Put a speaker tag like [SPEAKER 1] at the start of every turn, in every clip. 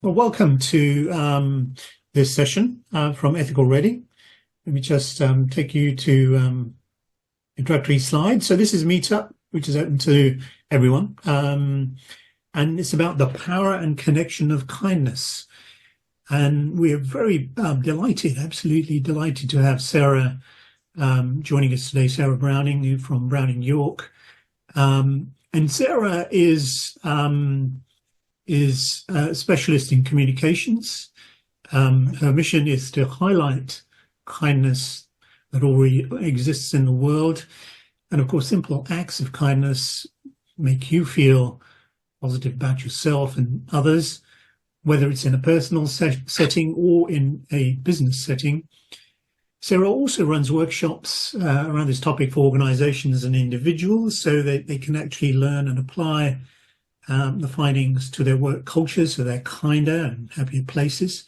[SPEAKER 1] Well, welcome to this session from Ethical Reading. Let me just take you to introductory slides. So this is Meetup, which is open to everyone, and it's about the power and connection of kindness. And we are very delighted, absolutely delighted to have Sarah joining us today, Sarah Browning from Browning York. And Sarah is a specialist in communications. Her mission is to highlight kindness that already exists in the world. And of course, simple acts of kindness make you feel positive about yourself and others, whether it's in a personal setting or in a business setting. Sarah also runs workshops around this topic for organizations and individuals so that they can actually learn and apply the findings to their work culture, so they're kinder and happier places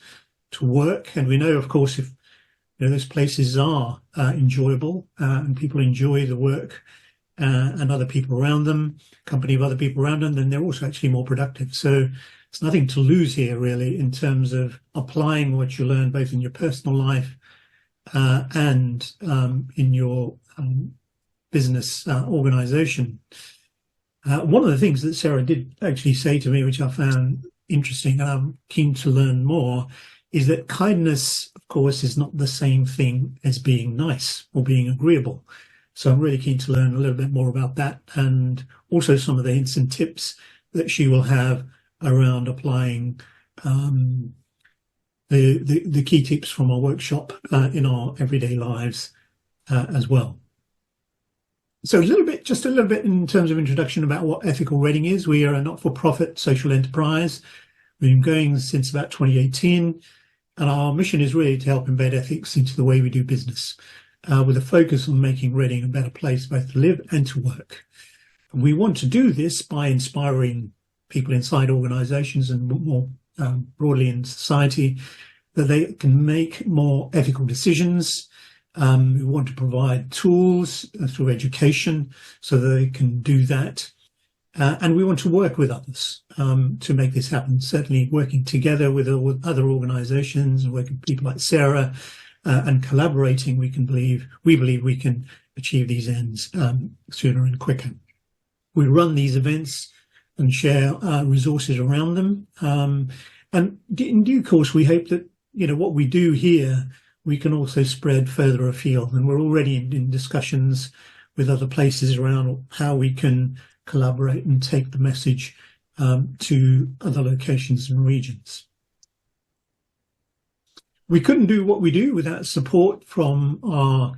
[SPEAKER 1] to work. And we know, of course, if those places are enjoyable and people enjoy the work and other people around them, company of other people around them, then they're also actually more productive. So there's nothing to lose here, really, in terms of applying what you learn both in your personal life and in your business organization. One of the things that Sarah did actually say to me, which I found interesting and I'm keen to learn more, is that kindness, of course, is not the same thing as being nice or being agreeable. So I'm really keen to learn a little bit more about that, and also some of the hints and tips that she will have around applying the key tips from our workshop in our everyday lives as well. So just a little bit in terms of introduction about what Ethical Reading is. We are a not-for-profit social enterprise. We've been going since about 2018, and our mission is really to help embed ethics into the way we do business, with a focus on making Reading a better place both to live and to work. And we want to do this by inspiring people inside organisations and more broadly in society that they can make more ethical decisions. We want to provide tools through education so that they can do that. And we want to work with others to make this happen, certainly working together with other organizations and working with people like Sarah and collaborating, we believe we can achieve these ends sooner and quicker. We run these events and share resources around them. And in due course, we hope that, what we do here we can also spread further afield. And we're already in discussions with other places around how we can collaborate and take the message to other locations and regions. We couldn't do what we do without support from our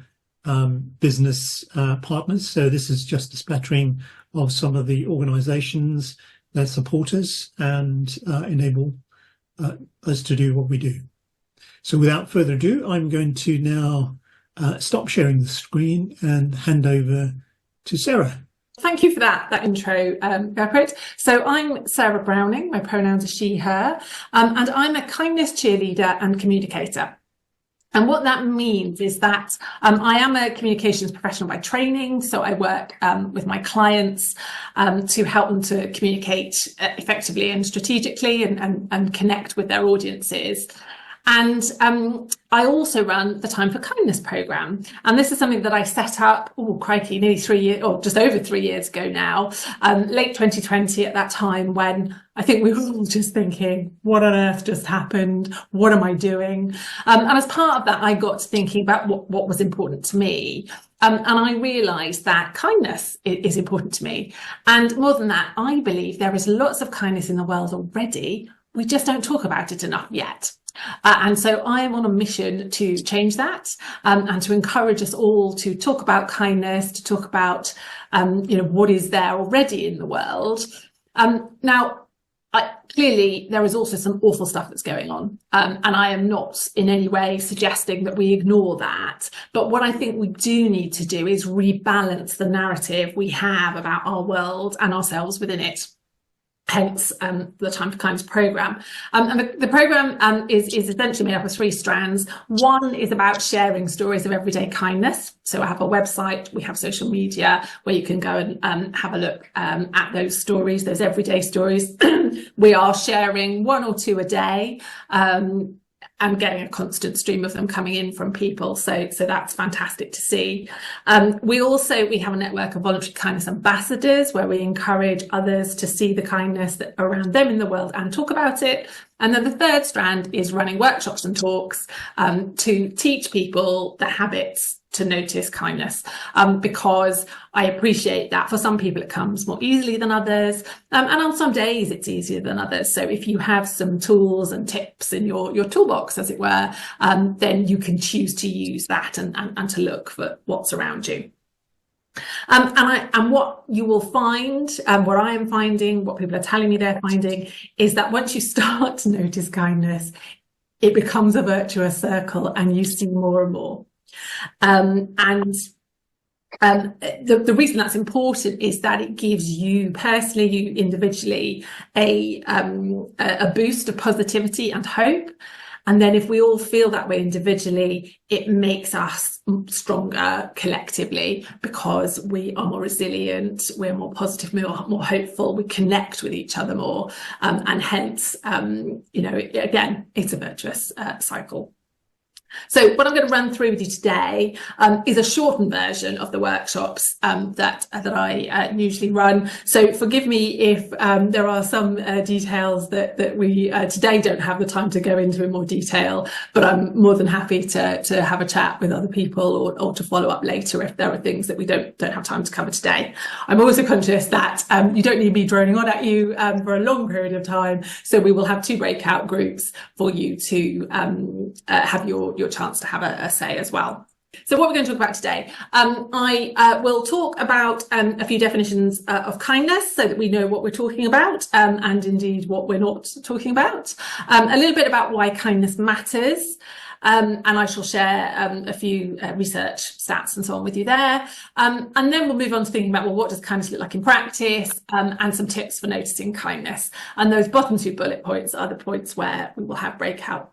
[SPEAKER 1] business partners. So this is just a splattering of some of the organizations that support us and enable us to do what we do. So without further ado, I'm going to now stop sharing the screen and hand over to Sarah.
[SPEAKER 2] Thank you for that intro, Gerrit. So I'm Sarah Browning, my pronouns are she, her, and I'm a kindness cheerleader and communicator. And what that means is that I am a communications professional by training, so I work with my clients to help them to communicate effectively and strategically and connect with their audiences. And I also run the Time for Kindness programme. And this is something that I set up, nearly 3 years, or just over 3 years ago now, late 2020 at that time when I think we were all just thinking, what on earth just happened? What am I doing? And as part of that, I got to thinking about what was important to me. And I realised that kindness is important to me. And more than that, I believe there is lots of kindness in the world already. We just don't talk about it enough yet. And so I am on a mission to change that and to encourage us all to talk about kindness, to talk about, what is there already in the world. Now, clearly, there is also some awful stuff that's going on. And I am not in any way suggesting that we ignore that. But what I think we do need to do is rebalance the narrative we have about our world and ourselves within it. hence the Time for Kindness programme. And the programme is essentially made up of 3 strands. One is about sharing stories of everyday kindness. So I have a website, we have social media where you can go and have a look at those stories, those everyday stories. We are sharing 1 or 2 a day. And getting a constant stream of them coming in from people. So that's fantastic to see. We have a network of voluntary kindness ambassadors where we encourage others to see the kindness that around them in the world and talk about it. And then the 3rd strand is running workshops and talks to teach people the habits to notice kindness, because I appreciate that for some people it comes more easily than others, and on some days it's easier than others. So if you have some tools and tips in your toolbox, as it were, then you can choose to use that and to look for what's around you. And what you will find, what I am finding, what people are telling me they're finding, is that once you start to notice kindness, it becomes a virtuous circle and you see more and more. The reason that's important is that it gives you personally, you individually, a boost of positivity and hope. And then if we all feel that way individually, it makes us stronger collectively, because we are more resilient, we're more positive, more hopeful, we connect with each other more, and hence, again, it's a virtuous cycle. So what I'm going to run through with you today is a shortened version of the workshops that I usually run. So forgive me if there are some details that we today don't have the time to go into in more detail, but I'm more than happy to have a chat with other people or to follow up later if there are things that we don't have time to cover today. I'm also conscious that you don't need me droning on at you for a long period of time, so we will have 2 breakout groups for you to have your chance to have a say as well. So what we're going to talk about today, I will talk about a few definitions of kindness so that we know what we're talking about, and indeed what we're not talking about. A little bit about why kindness matters, and I shall share a few research stats and so on with you there. And then we'll move on to thinking about, well, what does kindness look like in practice, and some tips for noticing kindness. And those bottom 2 bullet points are the points where we will have breakout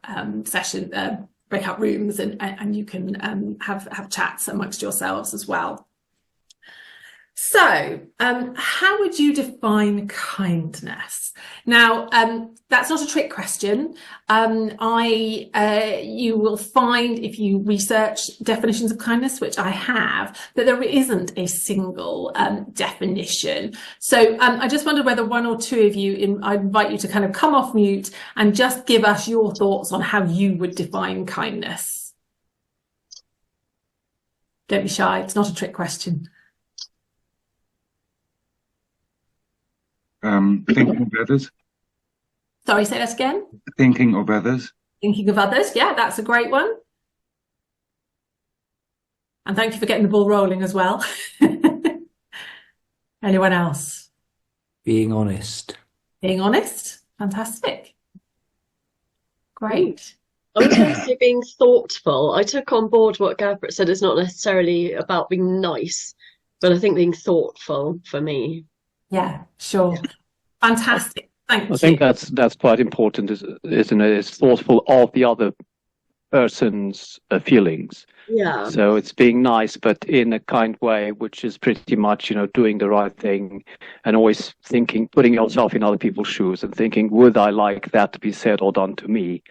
[SPEAKER 2] breakout rooms, and you can have chats amongst yourselves as well. So how would you define kindness? Now, that's not a trick question. You will find, if you research definitions of kindness, which I have, that there isn't a single definition. So I just wondered whether 1 or 2 of you, I invite you to kind of come off mute and just give us your thoughts on how you would define kindness. Don't be shy, it's not a trick question.
[SPEAKER 3] Thinking of others.
[SPEAKER 2] Sorry, say that again.
[SPEAKER 3] Thinking of others.
[SPEAKER 2] Thinking of others. Yeah, that's a great one. And thank you for getting the ball rolling as well. Anyone else?
[SPEAKER 4] Being honest.
[SPEAKER 2] Being honest. Fantastic. Great.
[SPEAKER 5] I would also say being thoughtful. I took on board what Gabrielle said. It's not necessarily about being nice, but I think being thoughtful for me.
[SPEAKER 2] Yeah, sure. Fantastic. Thank you.
[SPEAKER 6] I think that's quite important, isn't it? It's thoughtful of the other person's feelings.
[SPEAKER 5] Yeah.
[SPEAKER 6] So it's being nice, but in a kind way, which is pretty much, doing the right thing, and always thinking, putting yourself in other people's shoes and thinking, would I like that to be said or done to me,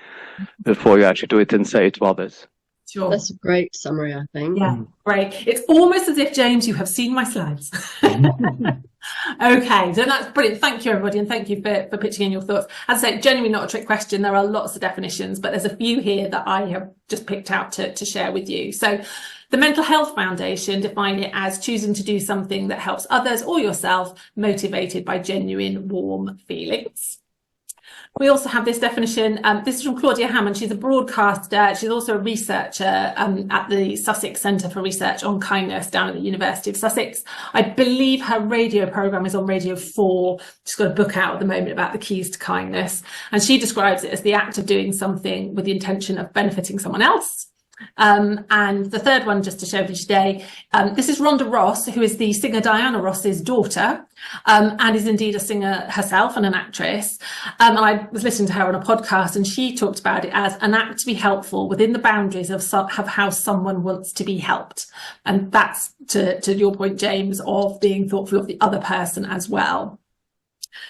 [SPEAKER 6] before you actually do it and say it to others.
[SPEAKER 2] Sure.
[SPEAKER 5] That's a great summary, I think.
[SPEAKER 2] Yeah, great. It's almost as if, James, you have seen my slides. Okay, so that's brilliant. Thank you, everybody, and thank you for pitching in your thoughts. As I say, genuinely not a trick question. There are lots of definitions, but there's a few here that I have just picked out to share with you. So the Mental Health Foundation define it as choosing to do something that helps others or yourself, motivated by genuine, warm feelings. We also have this definition. This is from Claudia Hammond. She's a broadcaster. She's also a researcher at the Sussex Centre for Research on Kindness down at the University of Sussex. I believe her radio programme is on Radio 4. She's got a book out at the moment about the keys to kindness. And she describes it as the act of doing something with the intention of benefiting someone else. And the third one, just to show you today, this is Rhonda Ross, who is the singer Diana Ross's daughter, and is indeed a singer herself and an actress. And I was listening to her on a podcast, and she talked about it as an act to be helpful within the boundaries of how someone wants to be helped. And that's to your point, James, of being thoughtful of the other person as well.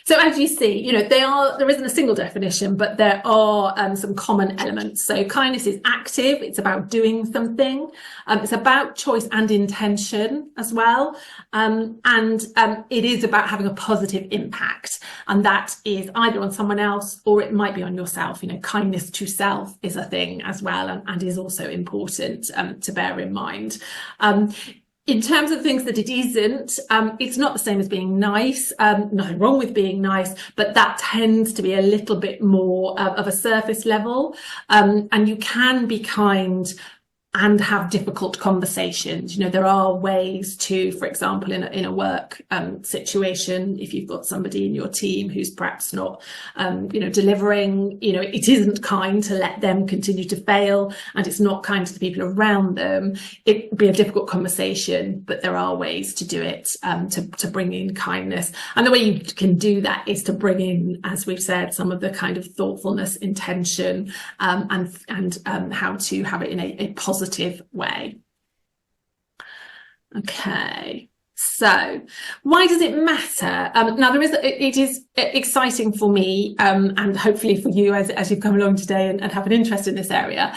[SPEAKER 2] So as you see, there isn't a single definition, but there are some common elements. So kindness is active. It's about doing something. It's about choice and intention as well. And it is about having a positive impact. And that is either on someone else or it might be on yourself. Kindness to self is a thing as well, and is also important to bear in mind. In terms of things that it isn't, it's not the same as being nice. Nothing wrong with being nice, but that tends to be a little bit more of a surface level. And you can be kind and have difficult conversations. There are ways to, for example, in a work situation, if you've got somebody in your team who's perhaps not, delivering, it isn't kind to let them continue to fail, and it's not kind to the people around them. It'd be a difficult conversation, but there are ways to do it, to bring in kindness. And the way you can do that is to bring in, as we've said, some of the kind of thoughtfulness, intention, and how to have it in a positive way. Okay, so why does it matter? Now it is exciting for me, and hopefully for you as you've come along today and have an interest in this area.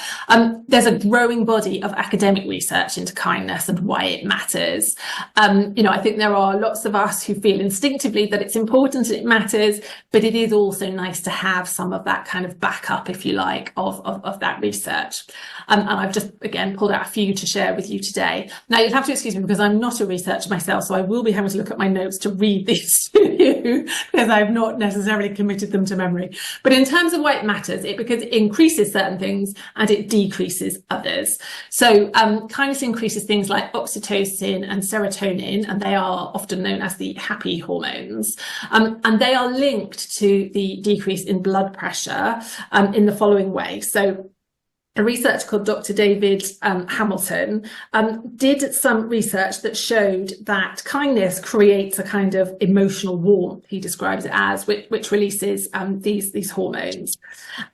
[SPEAKER 2] There's a growing body of academic research into kindness and why it matters. I think there are lots of us who feel instinctively that it's important and it matters, but it is also nice to have some of that kind of backup, if you like, of that research. And I've just, again, pulled out a few to share with you today. Now, you'll have to excuse me because I'm not a researcher myself, so I will be having to look at my notes to read these to you because I've not necessarily committed them to memory. But in terms of why it matters, because it increases certain things and it decreases others. So kindness increases things like oxytocin and serotonin, and they are often known as the happy hormones. And they are linked to the decrease in blood pressure in the following way. So a researcher called Dr. David Hamilton did some research that showed that kindness creates a kind of emotional warmth, he describes it as, which releases these hormones.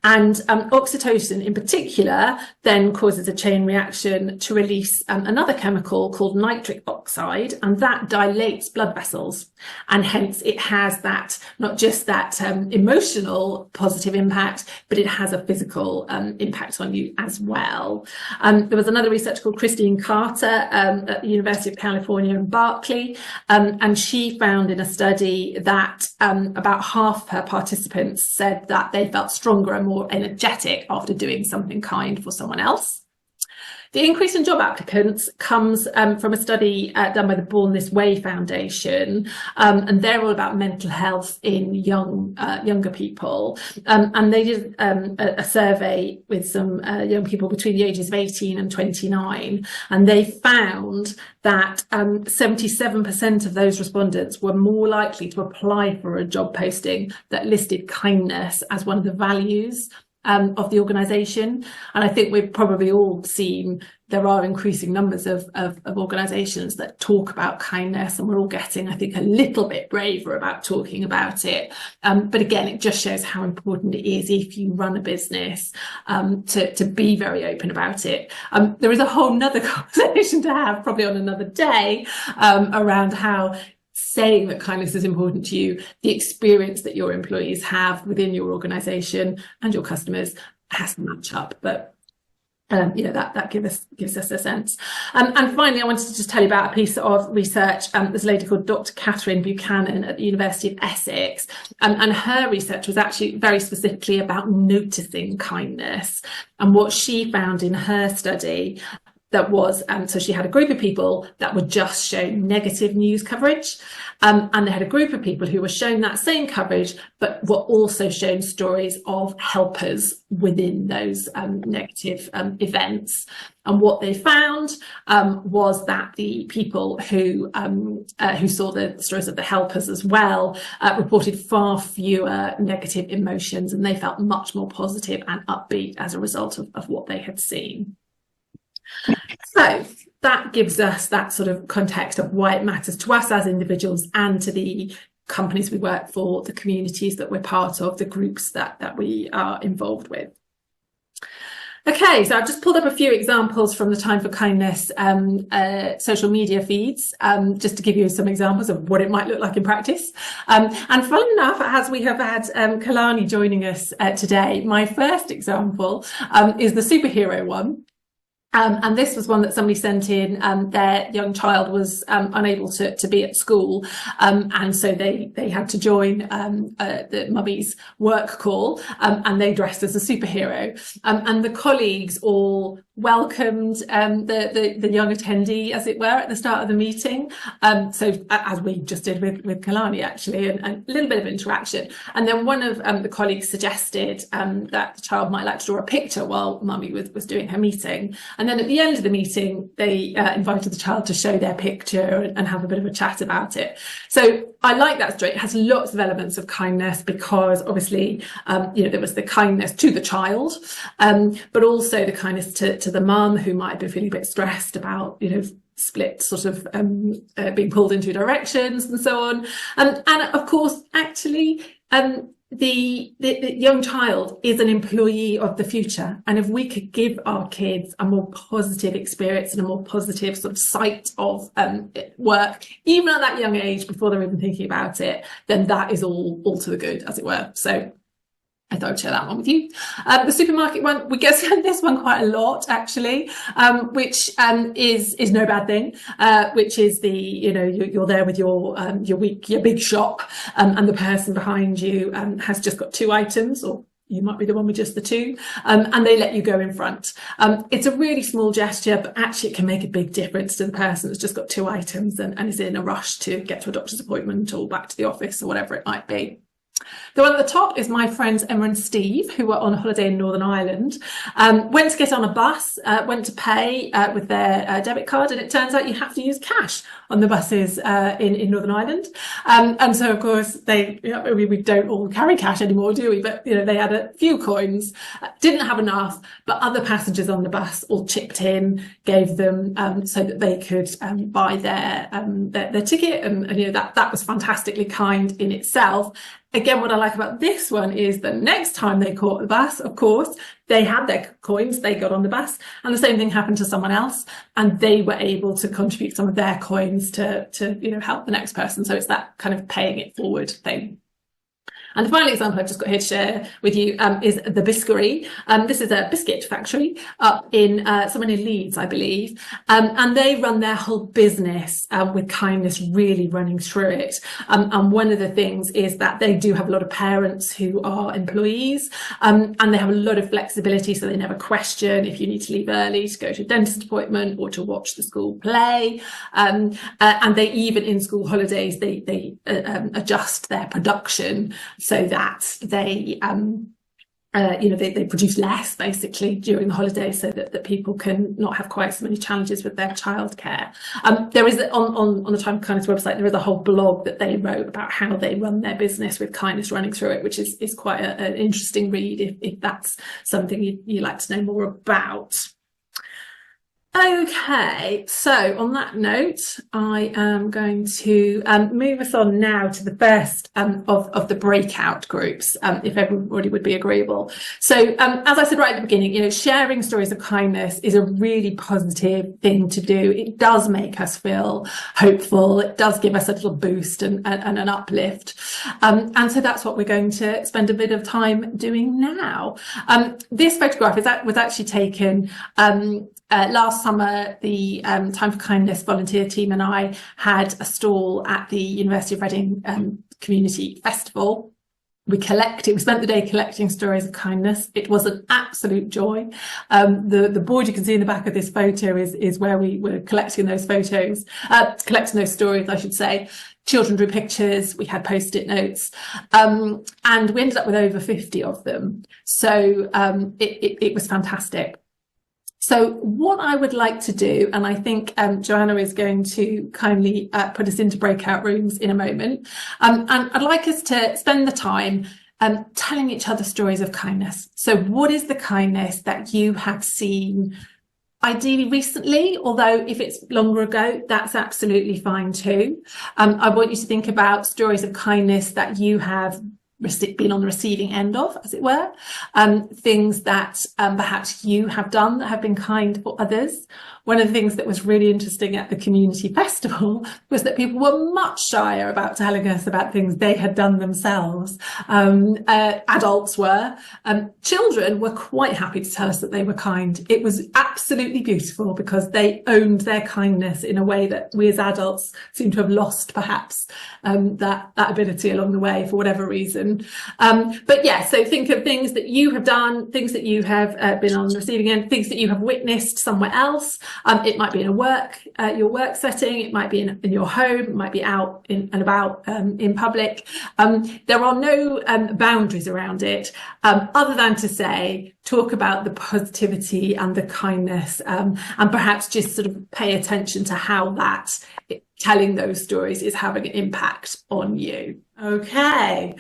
[SPEAKER 2] And oxytocin in particular then causes a chain reaction to release another chemical called nitric oxide, and that dilates blood vessels. And hence it has that, not just that emotional positive impact, but it has a physical impact on you as well. There was another researcher called Christine Carter at the University of California in Berkeley, and she found in a study that about half of her participants said that they felt stronger and more energetic after doing something kind for someone else. The increase in job applicants comes from a study done by the Born This Way Foundation, and they're all about mental health in younger people. And they did a survey with some young people between the ages of 18 and 29, and they found that 77% of those respondents were more likely to apply for a job posting that listed kindness as one of the values of the organisation. And I think we've probably all seen there are increasing numbers of organisations that talk about kindness, and we're all getting, I think, a little bit braver about talking about it. But again, it just shows how important it is if you run a business to be very open about it. There is a whole nother conversation to have probably on another day around how saying that kindness is important to you, the experience that your employees have within your organisation and your customers has to match up. But that gives us a sense. And finally, I wanted to just tell you about a piece of research. There's a lady called Dr. Catherine Buchanan at the University of Essex, and her research was actually very specifically about noticing kindness. And what she found in her study that was, so she had a group of people that were just shown negative news coverage, and they had a group of people who were shown that same coverage, but were also shown stories of helpers within those negative events. And what they found was that the people who saw the stories of the helpers as well reported far fewer negative emotions, and they felt much more positive and upbeat as a result of what they had seen. So that gives us that sort of context of why it matters to us as individuals and to the companies we work for, the communities that we're part of, the groups that we are involved with. Okay, so I've just pulled up a few examples from the Time for Kindness social media feeds, just to give you some examples of what it might look like in practice. And fun enough, as we have had Kalani joining us today, my first example is the superhero one. And this was one that somebody sent in. Their young child was unable to be at school, and so they had to join the mummy's work call, and they dressed as a superhero. And the colleagues all welcomed the young attendee, as it were, at the start of the meeting. So as we just did with Kalani, actually, and a little bit of interaction. And then one of the colleagues suggested that the child might like to draw a picture while mummy was doing her meeting. And then at the end of the meeting, they invited the child to show their picture and have a bit of a chat about it. So I like that story. It has lots of elements of kindness because obviously, there was the kindness to the child, but also the kindness to the mum who might have been feeling a bit stressed about, split sort of being pulled in two directions and so on. And of course, actually, the young child is an employee of the future, and if we could give our kids a more positive experience and a more positive sort of sight of work, even at that young age, before they're even thinking about it, then that is all to the good, as it were. So I thought I'd share that one with you. The supermarket one, we get this one quite a lot, actually, which is no bad thing, which is the, you're there with your big shop, and the person behind you has just got 2 items, or you might be the one with just the 2, and they let you go in front. It's a really small gesture, but actually it can make a big difference to the person that's just got 2 items and is in a rush to get to a doctor's appointment or back to the office or whatever it might be. The one at the top is my friends Emma and Steve, who were on holiday in Northern Ireland, went to get on a bus, went to pay with their debit card, and it turns out you have to use cash on the buses in Northern Ireland. And so, of course, we don't all carry cash anymore, do we? But, they had a few coins, didn't have enough, but other passengers on the bus all chipped in, gave them so that they could buy their ticket. And that was fantastically kind in itself. Again, what I like about this one is the next time they caught the bus, of course, they had their coins, they got on the bus, and the same thing happened to someone else, and they were able to contribute some of their coins to help the next person. So it's that kind of paying it forward thing. And the final example I've just got here to share with you is the Biscuitery. This is a biscuit factory up in somewhere near Leeds, I believe. And they run their whole business with kindness really running through it. And one of the things is that they do have a lot of parents who are employees, and they have a lot of flexibility, so they never question if you need to leave early to go to a dentist appointment or to watch the school play. And they even, in school holidays, they adjust their production so that they produce less basically during the holidays, so that people can not have quite so many challenges with their childcare. There is on the Time for Kindness website, there is a whole blog that they wrote about how they run their business with kindness running through it, which is quite an interesting read if that's something you like to know more about. Okay, so on that note, I am going to move us on now to the first of the breakout groups, if everybody would be agreeable. So as I said right at the beginning, sharing stories of kindness is a really positive thing to do. It does make us feel hopeful. It does give us a little boost and an uplift. And so that's what we're going to spend a bit of time doing now. This photograph was actually taken last summer. The Time for Kindness volunteer team and I had a stall at the University of Reading Community Festival. We spent the day collecting stories of kindness. It was an absolute joy. The board you can see in the back of this photo is where we were collecting those stories, I should say. Children drew pictures, we had post-it notes, and we ended up with over 50 of them. So it was fantastic. So what I would like to do, and I think Joanna is going to kindly put us into breakout rooms in a moment, and I'd like us to spend the time telling each other stories of kindness. So what is the kindness that you have seen Ideally recently, although if it's longer ago, that's absolutely fine too. I want you to think about stories of kindness that you have been on the receiving end of, as it were, things that perhaps you have done that have been kind for others. One of the things that was really interesting at the community festival was that people were much shyer about telling us about things they had done themselves. Adults were. Children were quite happy to tell us that they were kind. It was absolutely beautiful because they owned their kindness in a way that we as adults seem to have lost, perhaps, that ability along the way for whatever reason. But yeah, so think of things that you have done, things that you have been on the receiving end, things that you have witnessed somewhere else. It might be in your work setting, it might be in your home, it might be out and about in public. There are no boundaries around it, other than to say, talk about the positivity and the kindness, and perhaps just sort of pay attention to how telling those stories is having an impact on you. Okay.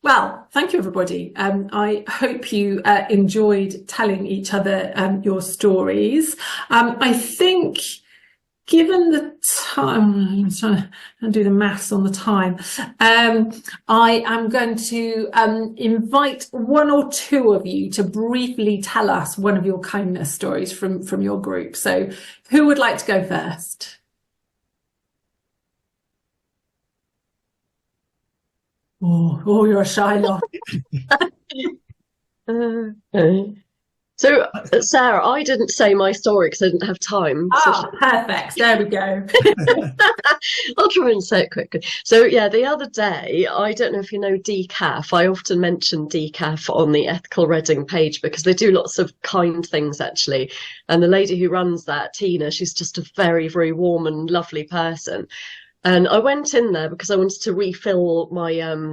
[SPEAKER 2] Well, thank you, everybody. I hope you enjoyed telling each other your stories. I think, given the time, I'm trying to do the maths on the time, I am going to invite one or two of you to briefly tell us one of your kindness stories from your group. So who would like to go first? Oh, you're a shy lot.
[SPEAKER 5] So, Sarah, I didn't say my story because I didn't have time.
[SPEAKER 2] Perfect. There we go.
[SPEAKER 5] I'll try and say it quickly. So, yeah, the other day, I don't know if you know Decaf. I often mention Decaf on the Ethical Reading page because they do lots of kind things, actually. And the lady who runs that, Tina, she's just a very, very warm and lovely person. And I went in there because I wanted to refill my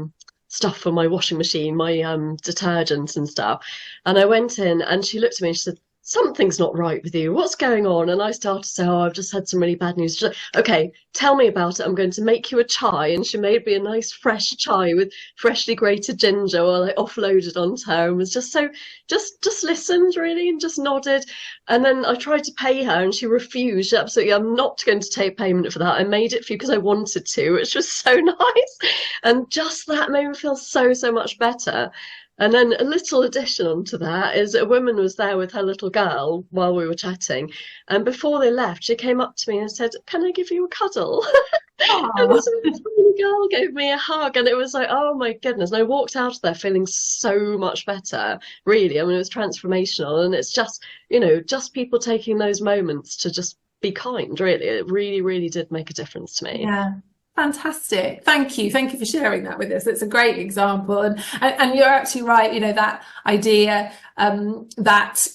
[SPEAKER 5] stuff for my washing machine, my detergents and stuff. And I went in and she looked at me and she said, something's not right with you. What's going on? And I started to say, oh, I've just had some really bad news. She's like, okay, tell me about it. I'm going to make you a chai. And she made me a nice fresh chai with freshly grated ginger while I offloaded onto her and was just just listened really and just nodded. And then I tried to pay her and she refused. Absolutely, I'm not going to take payment for that. I made it for you because I wanted to, which was so nice. And just that made me feel so much better. And then a little addition onto that is a woman was there with her little girl while we were chatting. And before they left, she came up to me and said, can I give you a cuddle? And this little girl gave me a hug. And it was like, oh my goodness. And I walked out of there feeling so much better, really. I mean, it was transformational. And it's just, just people taking those moments to just be kind, really. It really, really did make a difference to me.
[SPEAKER 2] Yeah. Fantastic. Thank you for sharing that with us. It's a great example. And you're absolutely right, that idea that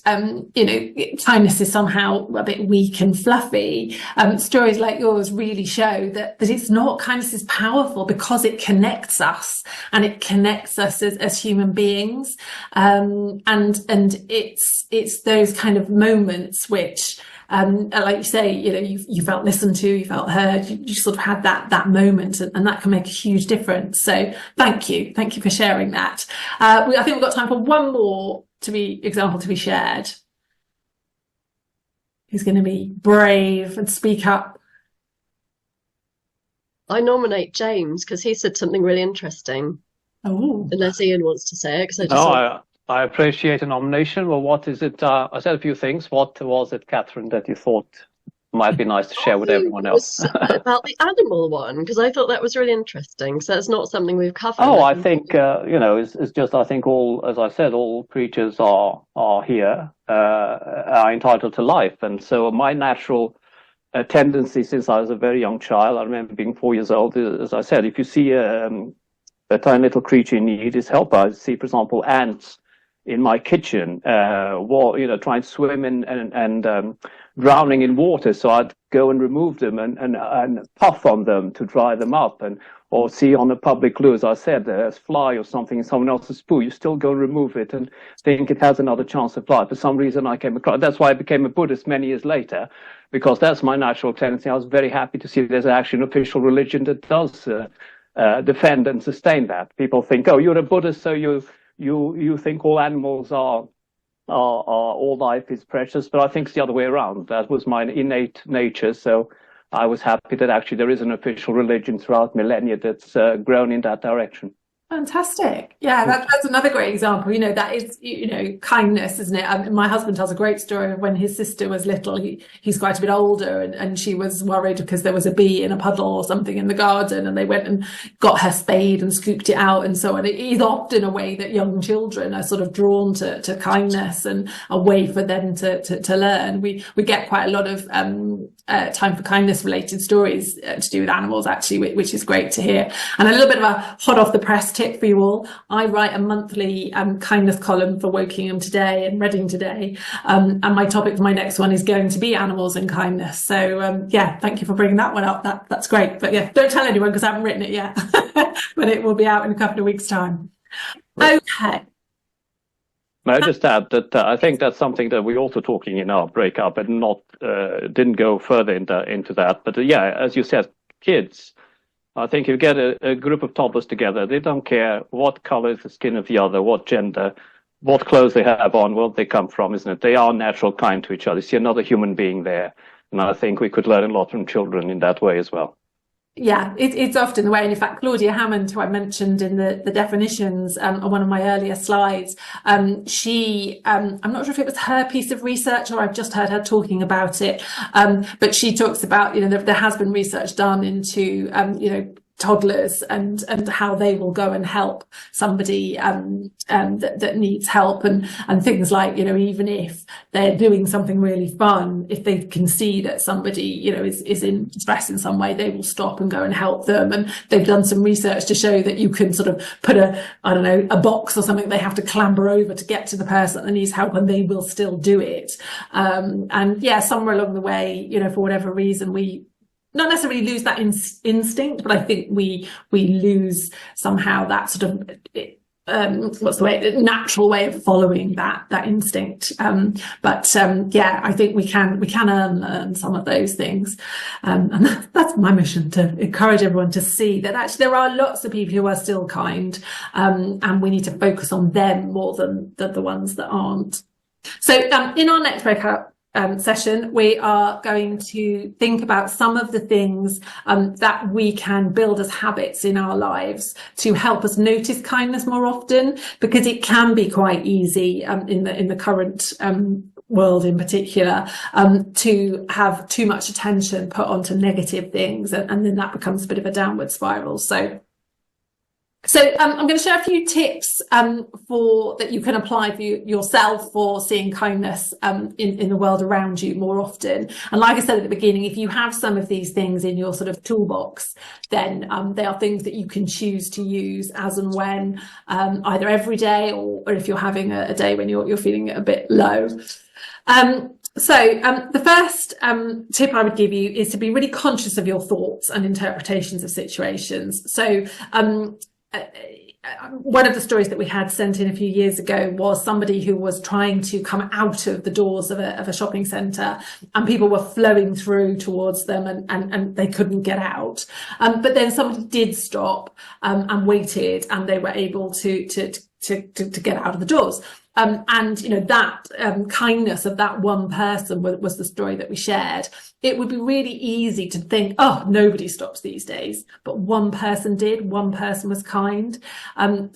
[SPEAKER 2] kindness is somehow a bit weak and fluffy. Stories like yours really show that it's not. Kindness is powerful because it connects us, and it connects us as human beings. And it's those kind of moments which, like you say, you felt listened to, you felt heard, you sort of had that moment, and that can make a huge difference. So thank you for sharing that. I think we've got time for one more example to be shared. Who's going to be brave and speak up?
[SPEAKER 5] I nominate James because he said something really interesting.
[SPEAKER 2] Oh,
[SPEAKER 5] unless Ian wants to say it, because
[SPEAKER 6] I appreciate a nomination. Well, what is it? I said a few things. What was it, Catherine, that you thought might be nice to share with everyone else?
[SPEAKER 5] About the animal one, because I thought that was really interesting. So that's not something we've covered.
[SPEAKER 6] Oh, I think it's just, I think as I said, all creatures are here, are entitled to life, and so my natural tendency since I was a very young child, I remember being 4 years old, as I said, if you see a tiny little creature in need, is help. I see, for example, ants in my kitchen, trying to swim and drowning in water. So I'd go and remove them and puff on them to dry them up, or see on a public loo, as I said, there's fly or something in someone else's poo. You still go and remove it and think it has another chance of life. For some reason, I came across. That's why I became a Buddhist many years later, because that's my natural tendency. I was very happy to see there's actually an official religion that does defend and sustain that. People think, oh, you're a Buddhist, so you think all animals are all life is precious, but I think it's the other way around. That was my innate nature. So I was happy that actually there is an official religion throughout millennia that's grown in that direction.
[SPEAKER 2] Fantastic. Yeah, that's another great example. That is, kindness, isn't it? My husband tells a great story of when his sister was little. He's quite a bit older, and she was worried because there was a bee in a puddle or something in the garden, and they went and got her spade and scooped it out and so on. It is often a way that young children are sort of drawn to kindness, and a way for them to learn. We get quite a lot of time for kindness related stories to do with animals, actually, which is great to hear. And a little bit of a hot off the press tip for you all. I write a monthly kindness column for Wokingham Today and Reading Today, and my topic for my next one is going to be animals and kindness. So yeah, thank you for bringing that one up. That's great. But yeah, don't tell anyone because I haven't written it yet, but it will be out in a couple of weeks' time. Okay.
[SPEAKER 6] May I just add that I think that's something that we're also talking in our breakup, and not didn't go further into that. But yeah, as you said, kids. I think you get a group of toddlers together. They don't care what color is the skin of the other, what gender, what clothes they have on, where they come from, isn't it? They are natural, kind to each other. You see another human being there. And I think we could learn a lot from children in that way as well.
[SPEAKER 2] Yeah, it's often the way. And in fact, Claudia Hammond, who I mentioned in the definitions on one of my earlier slides, she, I'm not sure if it was her piece of research or I've just heard her talking about it, but she talks about, there has been research done into, toddlers and how they will go and help somebody that needs help, and things like, even if they're doing something really fun, if they can see that somebody is in distress in some way, they will stop and go and help them. And they've done some research to show that you can sort of put a box or something they have to clamber over to get to the person that needs help, and they will still do it. And yeah, somewhere along the way, for whatever reason, we not necessarily lose that instinct, but I think we lose somehow that sort of natural way of following that instinct. Yeah, I think we can learn some of those things, and that's my mission, to encourage everyone to see that actually there are lots of people who are still kind, and we need to focus on them more than the ones that aren't. So in our next breakout session, we are going to think about some of the things that we can build as habits in our lives to help us notice kindness more often, because it can be quite easy in the current world in particular to have too much attention put onto negative things, and then that becomes a bit of a downward spiral. So I'm going to share a few tips that you can apply for yourself for seeing kindness in the world around you more often. And like I said at the beginning, if you have some of these things in your sort of toolbox, then they are things that you can choose to use as and when, either every day or if you're having a day when you're feeling a bit low. The first tip I would give you is to be really conscious of your thoughts and interpretations of situations. So one of the stories that we had sent in a few years ago was somebody who was trying to come out of the doors of a shopping centre, and people were flowing through towards them, and they couldn't get out. But then somebody did stop and waited, and they were able to get out of the doors. That kindness of that one person was the story that we shared. It would be really easy to think, oh, nobody stops these days, but one person did. One person was kind. A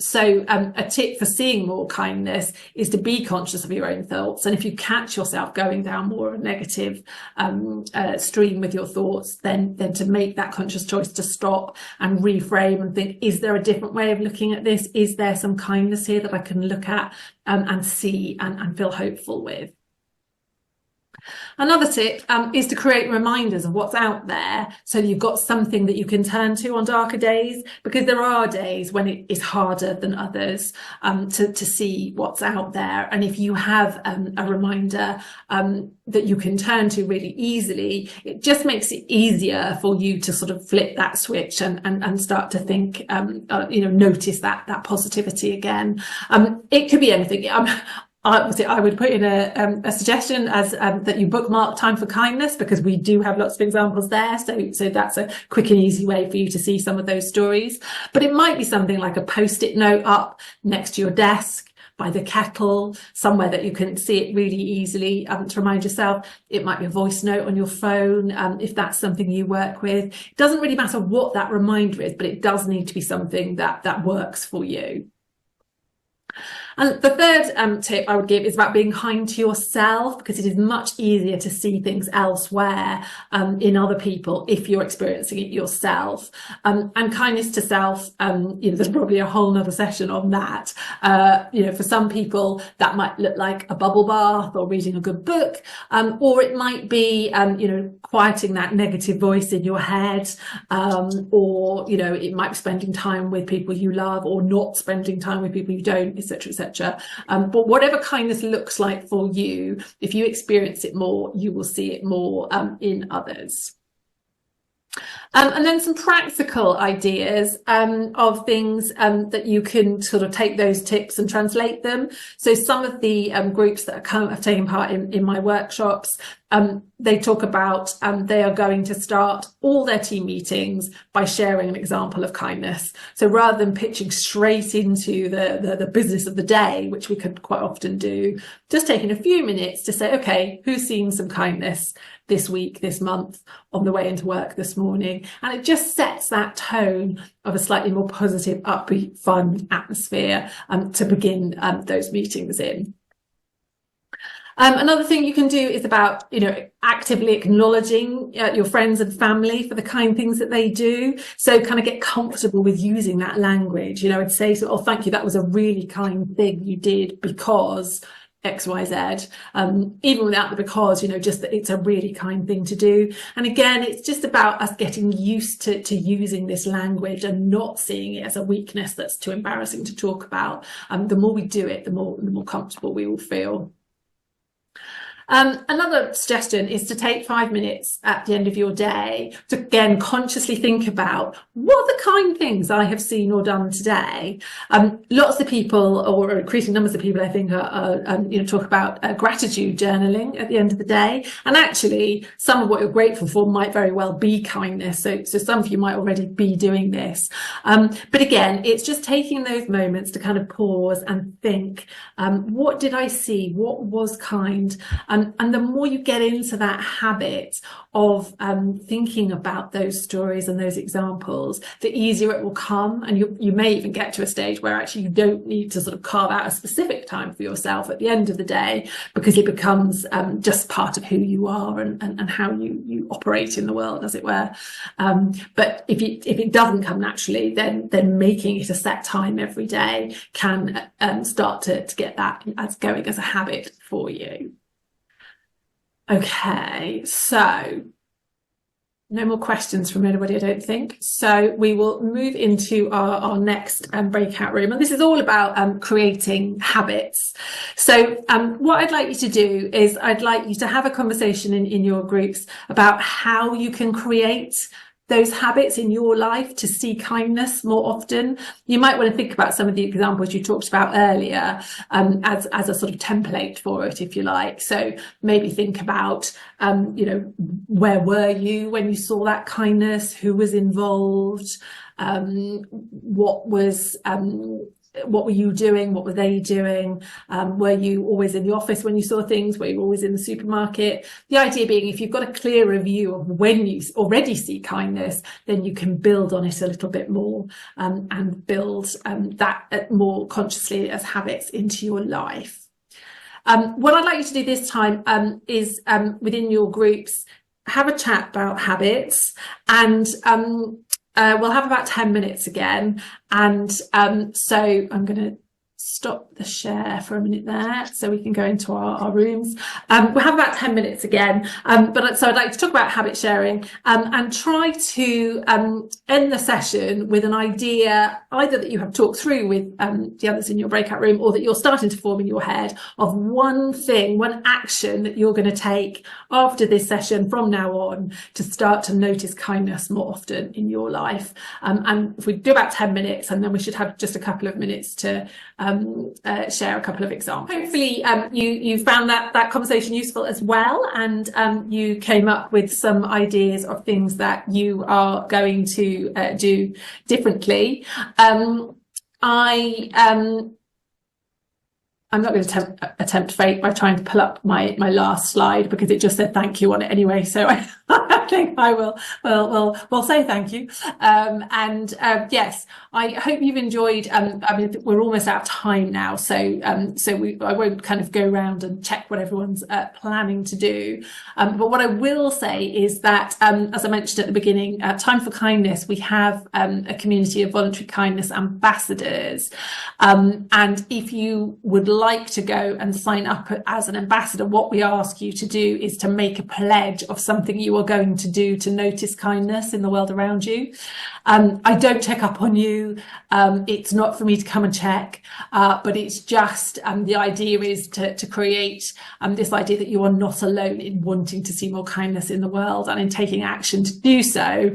[SPEAKER 2] tip for seeing more kindness is to be conscious of your own thoughts. And if you catch yourself going down more of a negative stream with your thoughts, then to make that conscious choice to stop and reframe and think, is there a different way of looking at this? Is there some kindness here that I can look at and see and feel hopeful with? Another tip is to create reminders of what's out there, so you've got something that you can turn to on darker days, because there are days when it is harder than others to see what's out there. And if you have a reminder that you can turn to really easily, it just makes it easier for you to sort of flip that switch and start to think, notice that positivity again. It could be anything. I would put in a suggestion as that you bookmark Time for Kindness, because we do have lots of examples there. So that's a quick and easy way for you to see some of those stories. But it might be something like a post-it note up next to your desk, by the kettle, somewhere that you can see it really easily to remind yourself. It might be a voice note on your phone, if that's something you work with. It doesn't really matter what that reminder is, but it does need to be something that works for you. And the third tip I would give is about being kind to yourself, because it is much easier to see things elsewhere in other people if you're experiencing it yourself. And kindness to self, there's probably a whole nother session on that. For some people that might look like a bubble bath or reading a good book, or it might be, quieting that negative voice in your head, or, it might be spending time with people you love or not spending time with people you don't, etc., etc. But whatever kindness looks like for you, if you experience it more, you will see it more in others. And then some practical ideas of things that you can sort of take those tips and translate them. So some of the groups that have taken part in my workshops, they talk about they are going to start all their team meetings by sharing an example of kindness. So rather than pitching straight into the business of the day, which we could quite often do, just taking a few minutes to say, okay, who's seen some kindness this week, this month, on the way into work this morning? And it just sets that tone of a slightly more positive, upbeat, fun atmosphere to begin those meetings in. Another thing you can do is about, actively acknowledging your friends and family for the kind things that they do. So kind of get comfortable with using that language. I'd say, oh, thank you, that was a really kind thing you did because XYZ, even without the because, just that it's a really kind thing to do. And again, it's just about us getting used to using this language and not seeing it as a weakness that's too embarrassing to talk about. The more we do it, the more comfortable we will feel. Another suggestion is to take 5 minutes at the end of your day to again consciously think about what are the kind things I have seen or done today. Lots of people, or increasing numbers of people, I think, are talk about gratitude journaling at the end of the day. And actually, some of what you're grateful for might very well be kindness. So some of you might already be doing this. But again, it's just taking those moments to kind of pause and think, what did I see? What was kind? And the more you get into that habit of thinking about those stories and those examples, the easier it will come. And you may even get to a stage where actually you don't need to sort of carve out a specific time for yourself at the end of the day, because it becomes just part of who you are and how you operate in the world, as it were. But if it doesn't come naturally, then making it a set time every day can start to get that as going as a habit for you. Okay, so no more questions from anybody, I don't think. So we will move into our next breakout room. And this is all about creating habits. So what I'd like you to do is I'd like you to have a conversation in your groups about how you can create those habits in your life to see kindness more often. You might want to think about some of the examples you talked about earlier as a sort of template for it, if you like. So maybe think about, where were you when you saw that kindness? Who was involved? What were you doing? What were they doing? Were you always in the office when you saw things? Were you always in the supermarket? The idea being, if you've got a clearer view of when you already see kindness, then you can build on it a little bit more and build that more consciously as habits into your life. What I'd like you to do this time is within your groups, have a chat about habits, and we'll have about 10 minutes again. And so I'm going to stop the share for a minute there so we can go into our rooms. We'll have about 10 minutes again. So I'd like to talk about habit sharing and try to end the session with an idea either that you have talked through with the others in your breakout room, or that you're starting to form in your head, of one thing, one action that you're going to take after this session from now on to start to notice kindness more often in your life. And if we do about 10 minutes, and then we should have just a couple of minutes to share a couple of examples. Hopefully you found that conversation useful as well, and you came up with some ideas of things that you are going to do differently. I'm not going to attempt fate by trying to pull up my last slide because it just said thank you on it anyway. So I think I will say thank you. Yes, I hope you've enjoyed. I mean, we're almost out of time now, so I won't kind of go around and check what everyone's planning to do. But what I will say is that, as I mentioned at the beginning, Time for Kindness, we have a community of voluntary kindness ambassadors, and if you would like to go and sign up as an ambassador, what we ask you to do is to make a pledge of something you are going to do to notice kindness in the world around you. I don't check up on you. It's not for me to come and check, but it's just the idea is to create this idea that you are not alone in wanting to see more kindness in the world and in taking action to do so.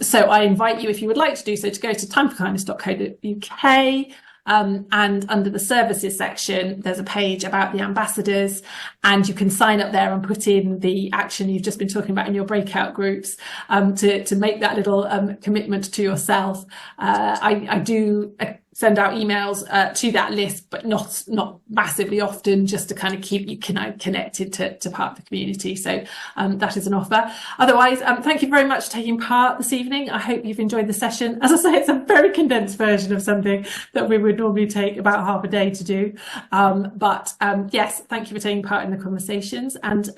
[SPEAKER 2] So I invite you, if you would like to do so, to go to timeforkindness.co.uk. And under the services section, there's a page about the ambassadors, and you can sign up there and put in the action you've just been talking about in your breakout groups, to make that little commitment to yourself. I do send out emails to that list, but not massively often, just to kind of keep you connected to part of the community. So that is an offer. Otherwise, thank you very much for taking part this evening. I hope you've enjoyed the session. As I say, it's a very condensed version of something that we would normally take about half a day to do. Yes, thank you for taking part in the conversations. And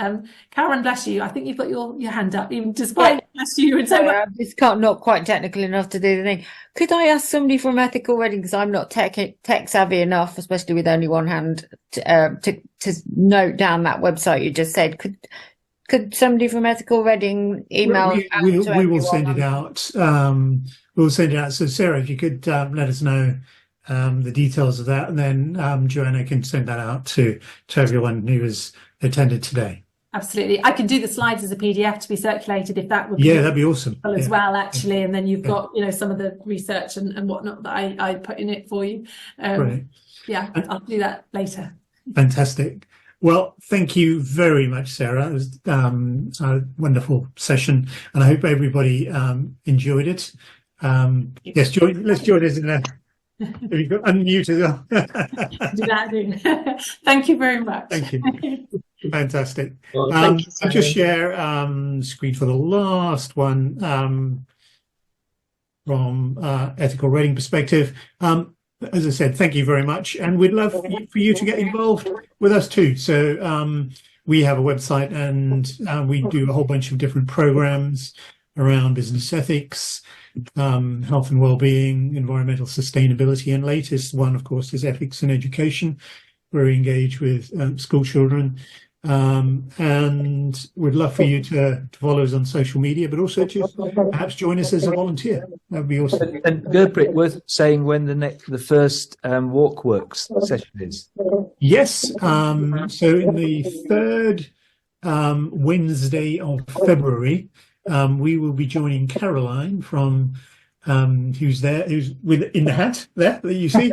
[SPEAKER 2] Karen, bless you. I think you've got your hand up, even despite bless you. And so
[SPEAKER 7] I'm just not quite technical enough to do the thing. Could I ask somebody from Ethical Reading, because I'm not tech savvy enough, especially with only one hand, to note down that website you just said? Could somebody from Ethical Reading email?
[SPEAKER 1] We will send it out. We'll send it out. So Sarah, if you could let us know the details of that, and then Joanna can send that out to everyone who has attended today.
[SPEAKER 2] Absolutely. I can do the slides as a PDF to be circulated if that would be
[SPEAKER 1] that'd be awesome
[SPEAKER 2] as well, actually. And then you've got, some of the research and whatnot that I put in it for you. Yeah, I'll do that later. Fantastic.
[SPEAKER 1] Well, thank you very much, Sarah. It was a wonderful session, and I hope everybody enjoyed it. Yes, let's join us in there. Have you got unmute as well?
[SPEAKER 2] Do that. Thank you very much.
[SPEAKER 1] Thank you. Fantastic.
[SPEAKER 5] Well, thank you,
[SPEAKER 1] I'll just share screen for the last one from ethical reading perspective. As I said, thank you very much, and we'd love for you to get involved with us too. So we have a website, and we do a whole bunch of different programs around business ethics, health and well-being, environmental sustainability, and latest one, of course, is ethics in education, where we engage with school children. And we'd love for you to follow us on social media, but also to perhaps join us as a volunteer. That would be awesome.
[SPEAKER 4] And Gurpreet, worth saying when the first Walkworks session is.
[SPEAKER 1] Yes. So in the third Wednesday of February, we will be joining Caroline from who's in the hat there that you see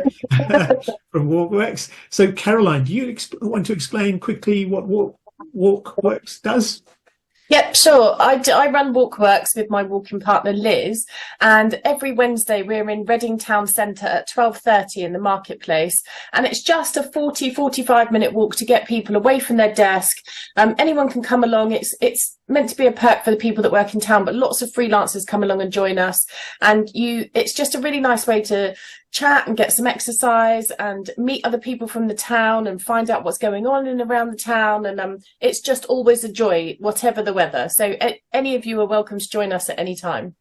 [SPEAKER 1] from Walkworks. So Caroline, do you want to explain quickly what Walkworks does?
[SPEAKER 8] Yep, sure. I run Walkworks with my walking partner Liz, and every Wednesday we're in Reading Town Centre at 12:30 in the marketplace, and it's just a 45 minute walk to get people away from their desk. Anyone can come along. It's meant to be a perk for the people that work in town, but lots of freelancers come along and join us, and it's just a really nice way to chat and get some exercise and meet other people from the town and find out what's going on in and around the town. And it's just always a joy, whatever the weather. So any of you are welcome to join us at any time.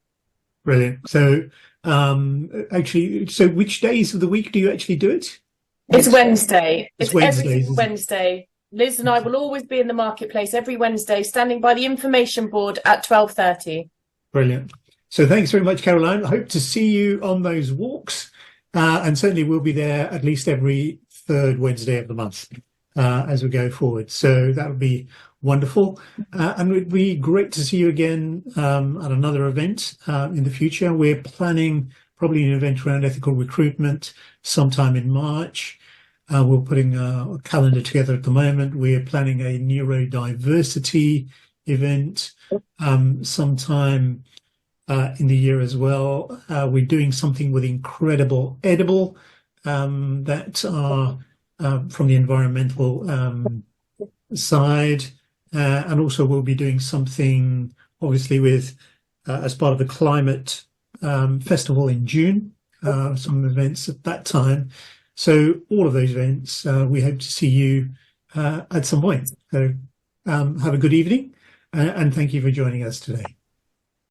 [SPEAKER 1] Brilliant. So so which days of the week do you actually do it?
[SPEAKER 8] It's Wednesday.
[SPEAKER 1] It's
[SPEAKER 8] every Wednesday. Liz and I will always be in the marketplace every Wednesday, standing by the information board at 12:30.
[SPEAKER 1] Brilliant. So thanks very much, Caroline. I hope to see you on those walks. And certainly we'll be there at least every third Wednesday of the month as we go forward. So that would be wonderful. And it would be great to see you again at another event in the future. We're planning probably an event around ethical recruitment sometime in March. We're putting a calendar together at the moment. We're planning a neurodiversity event sometime in the year as well. We're doing something with Incredible Edible that are from the environmental side, and also we'll be doing something obviously with as part of the climate festival in June, some events at that time. So all of those events, we hope to see you at some point. So have a good evening, and thank you for joining us today.